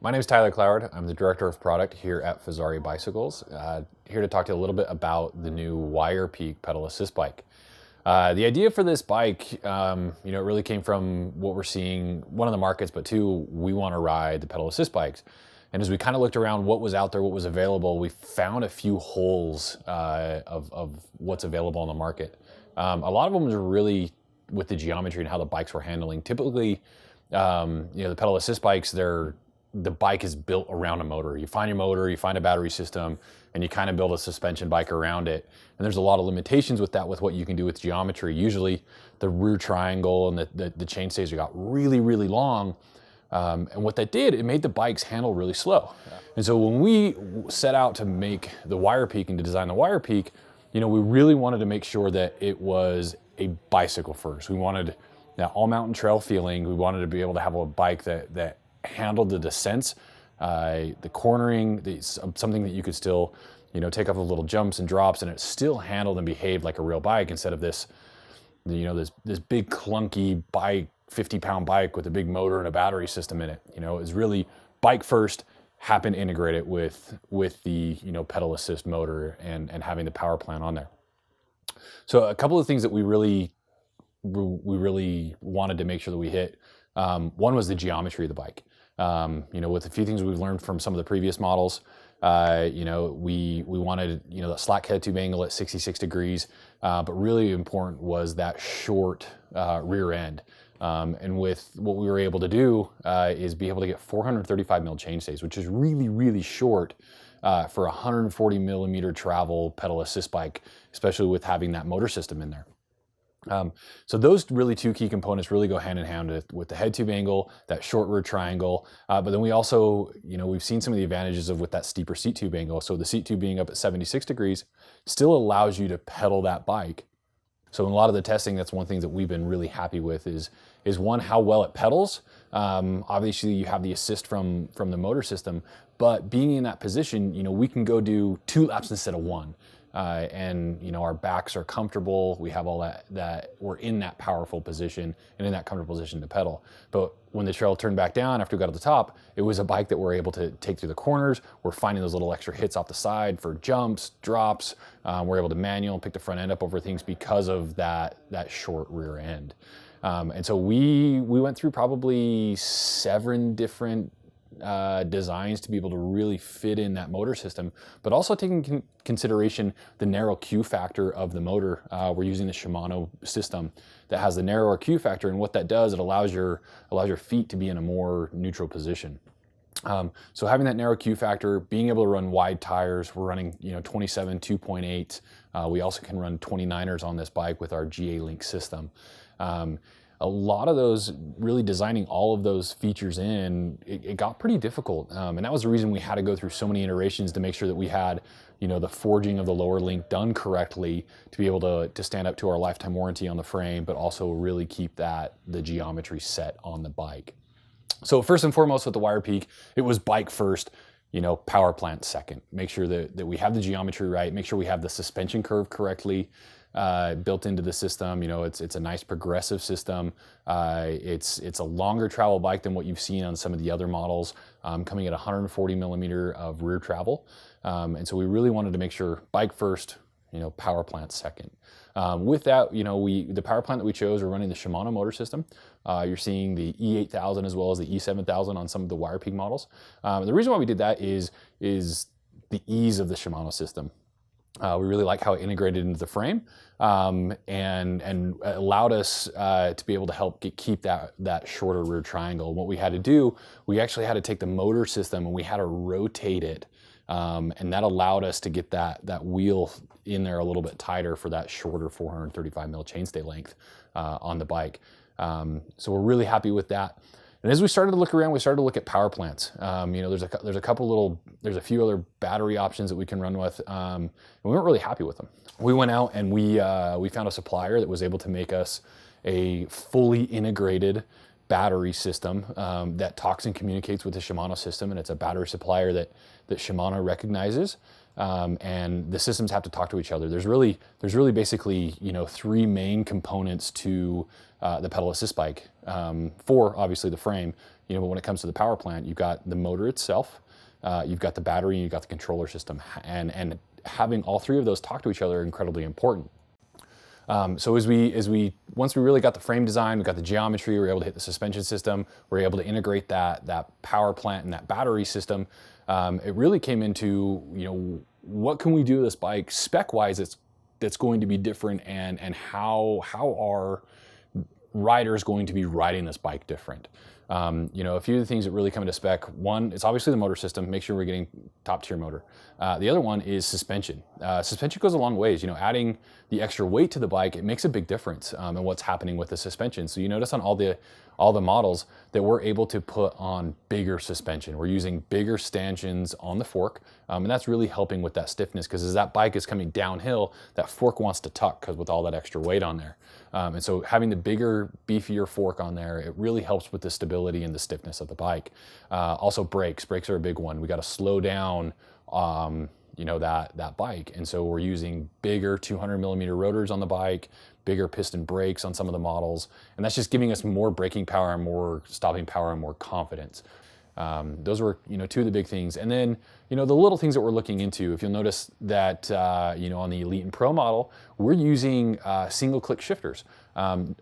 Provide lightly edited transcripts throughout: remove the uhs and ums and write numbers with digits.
My name is Tyler Cloward. I'm the Director of Product here at Fazari Bicycles. Here to talk to you a little bit about the new Wire Peak pedal assist bike. The idea for this bike, it really came from what we're seeing, one of the markets, but two, we want to ride the pedal assist bikes. And as we kind of looked around what was out there, what was available, we found a few holes of what's available on the market. A lot of them was really with the geometry and how the bikes were handling. Typically, the pedal assist bikes, the bike is built around a motor. You find your motor, you find a battery system, and you kind of build a suspension bike around it. And there's a lot of limitations with that, with what you can do with geometry. Usually the rear triangle and the chainstays got really, really long. And what that did, it made the bikes handle really slow. Yeah. And so when we set out to make the Wire Peak and to design the Wire Peak, we really wanted to make sure that it was a bicycle first. We wanted that all mountain trail feeling. We wanted to be able to have a bike that handled the descents, the cornering, something that you could still, take off the little jumps and drops, and it still handled and behaved like a real bike instead of this big clunky bike, 50-pound bike with a big motor and a battery system in it. It was really bike first, happen to integrate it with the pedal assist motor and having the power plant on there. So a couple of things that we really wanted to make sure that we hit. One was the geometry of the bike. With a few things we've learned from some of the previous models, we wanted, that slack head tube angle at 66 degrees, but really important was that short rear end. And with what we were able to do is be able to get 435 mil chainstays, which is really, really short for a 140 millimeter travel pedal assist bike, especially with having that motor system in there. So those really two key components really go hand in hand with the head tube angle, that short rear triangle. But then we also, we've seen some of the advantages of with that steeper seat tube angle. So the seat tube being up at 76 degrees still allows you to pedal that bike. So in a lot of the testing, that's one thing that we've been really happy with is one, how well it pedals. Obviously you have the assist from the motor system, but being in that position, we can go do 2 laps instead of 1. And our backs are comfortable. We have all that we're in that powerful position and in that comfortable position to pedal. But when the trail turned back down after we got to the top, it was a bike that we're able to take through the corners. We're finding those little extra hits off the side for jumps, drops. We're able to manual and pick the front end up over things because of that short rear end. And so we went through probably 7 different designs to be able to really fit in that motor system, but also taking consideration the narrow Q factor of the motor. We're using the Shimano system that has the narrower Q factor, and what that does, it allows your feet to be in a more neutral position. So having that narrow Q factor, being able to run wide tires, we're running 27 2.8. We also can run 29ers on this bike with our GA Link system. A lot of those, really designing all of those features in, it got pretty difficult. And that was the reason we had to go through so many iterations to make sure that we had, the forging of the lower link done correctly to be able to stand up to our lifetime warranty on the frame, but also really keep the geometry set on the bike. So first and foremost with the Wire Peak, it was bike first, power plant second. Make sure that we have the geometry right, make sure we have the suspension curve correctly built into the system. It's a nice progressive system. It's a longer travel bike than what you've seen on some of the other models, coming at 140 millimeter of rear travel. And so we really wanted to make sure bike first, power plant second. With that, the power plant that we chose, we're running the Shimano motor system. You're seeing the E8000 as well as the E7000 on some of the Wire Peak models. The reason why we did that is the ease of the Shimano system. We really like how it integrated into the frame and allowed us to be able to help keep that shorter rear triangle. And what we had to do, we actually had to take the motor system and we had to rotate it. And that allowed us to get that wheel in there a little bit tighter for that shorter 435 mil chainstay length on the bike. So we're really happy with that. And as we started to look around, we started to look at power plants. There's a few other battery options that we can run with, and we weren't really happy with them. We went out and we found a supplier that was able to make us a fully integrated battery system that talks and communicates with the Shimano system, and it's a battery supplier that Shimano recognizes. and the systems have to talk to each other. There's really basically, you know, three main components to the pedal assist bike. Four, obviously the frame, you know, but when it comes to the power plant, you've got the motor itself, you've got the battery, and you've got the controller system, and having all three of those talk to each other are incredibly important. So once we really got the frame design, we got the geometry, we were able to hit the suspension system, we were able to integrate that power plant and that battery system. It really came into, you know, what can we do with this bike spec-wise that's going to be different, and how are riders going to be riding this bike different? You know, a few of the things that really come into spec. One, it's obviously the motor system. Make sure we're getting top tier motor. The other one is suspension. Suspension goes a long ways. You know, adding the extra weight to the bike, it makes a big difference in what's happening with the suspension. So you notice on all the models that we're able to put on bigger suspension. We're using bigger stanchions on the fork, and that's really helping with that stiffness, because as that bike is coming downhill, that fork wants to tuck because with all that extra weight on there. And so having the bigger, beefier fork on there, it really helps with the stability and the stiffness of the bike. Also brakes. Brakes are a big one. We got to slow down you know, that bike. And so we're using bigger 200 millimeter rotors on the bike, bigger piston brakes on some of the models. And that's just giving us more braking power and more stopping power and more confidence. Those were, you know, two of the big things. And then, you know, the little things that we're looking into, if you'll notice that, you know, on the Elite and Pro model, we're using single click shifters. On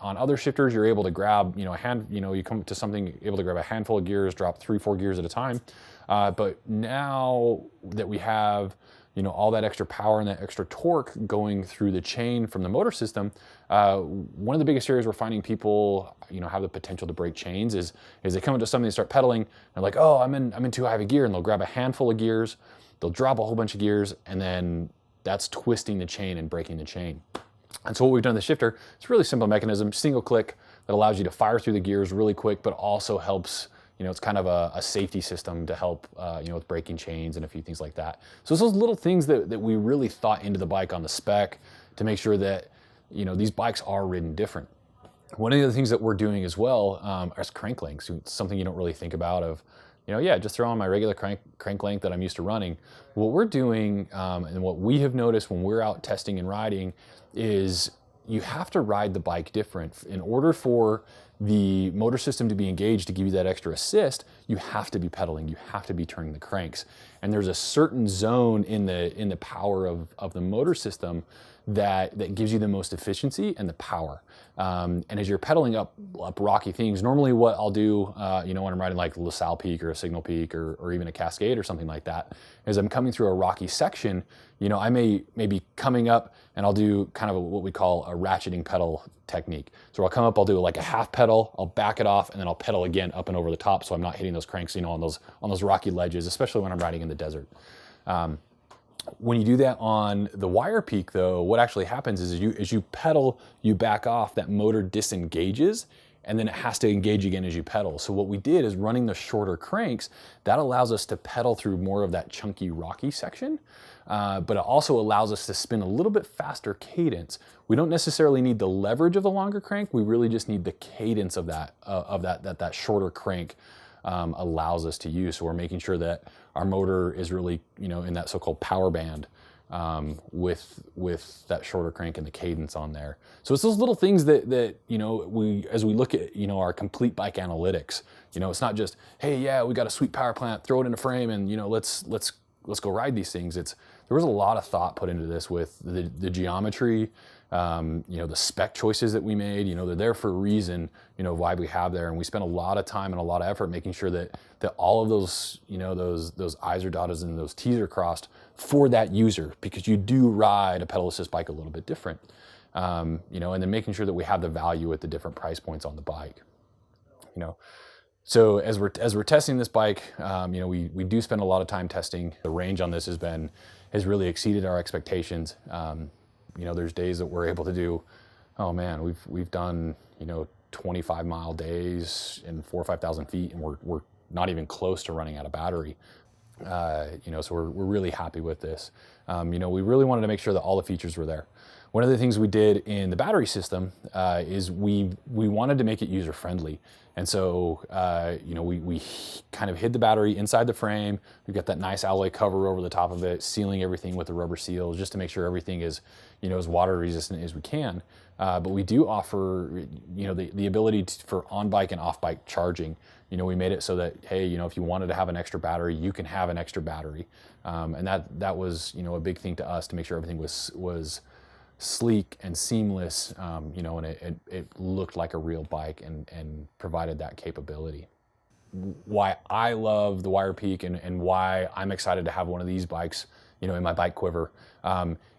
other shifters, you're able to grab, you know, you come to something, able to grab a handful of gears, drop 3-4 gears at a time. But now that we have, you know, all that extra power and that extra torque going through the chain from the motor system, one of the biggest areas we're finding people, you know, have the potential to break chains is they come into something, they start pedaling, they're like, oh, I'm in too high of a gear, and they'll grab a handful of gears, they'll drop a whole bunch of gears, and then that's twisting the chain and breaking the chain. And so what we've done in the shifter, it's a really simple mechanism, single click, that allows you to fire through the gears really quick, but also helps, you know, it's kind of a safety system to help, you know, with braking chains and a few things like that. So it's those little things that we really thought into the bike on the spec to make sure that, you know, these bikes are ridden different. One of the other things that we're doing as well is crank lengths. It's something you don't really think about of, you know, yeah, just throw on my regular crank length that I'm used to running. What we're doing and what we have noticed when we're out testing and riding is you have to ride the bike different. In order for the motor system to be engaged to give you that extra assist, you have to be pedaling, you have to be turning the cranks. And there's a certain zone in the power of the motor system that gives you the most efficiency and the power. And as you're pedaling up rocky things, normally what I'll do, you know, when I'm riding like LaSalle Peak or a Signal Peak or even a Cascade or something like that, is I'm coming through a rocky section, you know, I may be coming up and I'll do kind of what we call a ratcheting pedal technique. So I'll come up, I'll do like a half pedal, I'll back it off, and then I'll pedal again up and over the top so I'm not hitting those cranks, you know, on those rocky ledges, especially when I'm riding in the desert. When you do that on the wire peak though, what actually happens is as you pedal, you back off, that motor disengages, and then it has to engage again as you pedal. So what we did is running the shorter cranks, that allows us to pedal through more of that chunky rocky section, but it also allows us to spin a little bit faster cadence. We don't necessarily need the leverage of the longer crank, we really just need the cadence of that shorter crank allows us to use. So we're making sure that our motor is really, you know, in that so-called power band with that shorter crank and the cadence on there. So it's those little things that you know, as we look at, you know, our complete bike analytics, you know, it's not just, hey, yeah, we got a sweet power plant, throw it in a frame, and you know, let's go ride these things. There was a lot of thought put into this with the geometry, you know, the spec choices that we made. You know, they're there for a reason, you know, why we have there, and we spent a lot of time and a lot of effort making sure that all of those, you know, those I's are dotted and those T's are crossed for that user, because you do ride a pedal assist bike a little bit different, you know, and then making sure that we have the value at the different price points on the bike, you know. So as we're testing this bike, you know, we do spend a lot of time testing. The range on this has really exceeded our expectations. You know, there's days that we're able to do, oh man, we've done, you know, 25-mile days in 4,000 or 5,000 feet, and we're not even close to running out of battery. You know, so we're really happy with this. You know, we really wanted to make sure that all the features were there. One of the things we did in the battery system is we wanted to make it user friendly. And so, we kind of hid the battery inside the frame. We've got that nice alloy cover over the top of it, sealing everything with the rubber seals just to make sure everything is, as water resistant as we can. But we do offer, the ability for on-bike and off-bike charging. We made it so that, hey, if you wanted to have an extra battery, you can have an extra battery. And that was, a big thing to us to make sure everything was sleek and seamless, and it looked like a real bike and provided that capability. Why I love the Wire Peak and why I'm excited to have one of these bikes, in my bike quiver,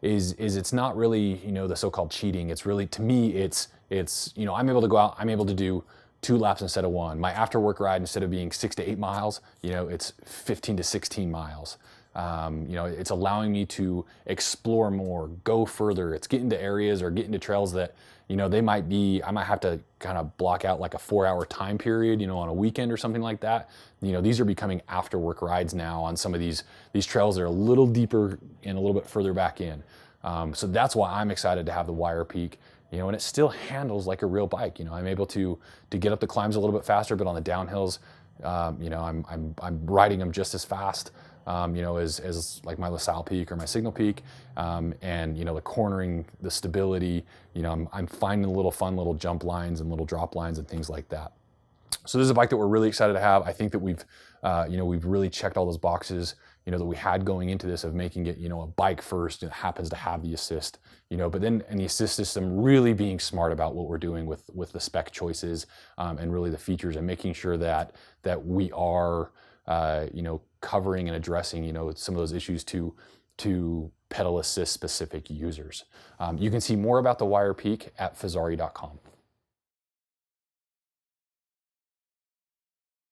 is it's not really, the so-called cheating. It's really, to me, it's I'm able to go out, I'm able to do 2 laps instead of 1. My after work ride, instead of being 6 to 8 miles, it's 15 to 16 miles. It's allowing me to explore more, go further. It's getting to areas or getting to trails that, I might have to kind of block out like a 4-hour time period, on a weekend or something like that. These are becoming after work rides now on some of these trails that are a little deeper and a little bit further back in. So that's why I'm excited to have the Wire Peak, and it still handles like a real bike. I'm able to get up the climbs a little bit faster, but on the downhills, I'm riding them just as fast. As like my LaSalle Peak or my Signal Peak, and the cornering, the stability, I'm finding little fun little jump lines and little drop lines and things like that. So this is a bike that we're really excited to have. I think that we've really checked all those boxes, that we had going into this of making it, a bike first that happens to have the assist, but then in the assist system, really being smart about what we're doing with the spec choices, and really the features, and making sure that we are, covering and addressing, some of those issues to pedal assist specific users. You can see more about the Wire Peak at Fazari.com.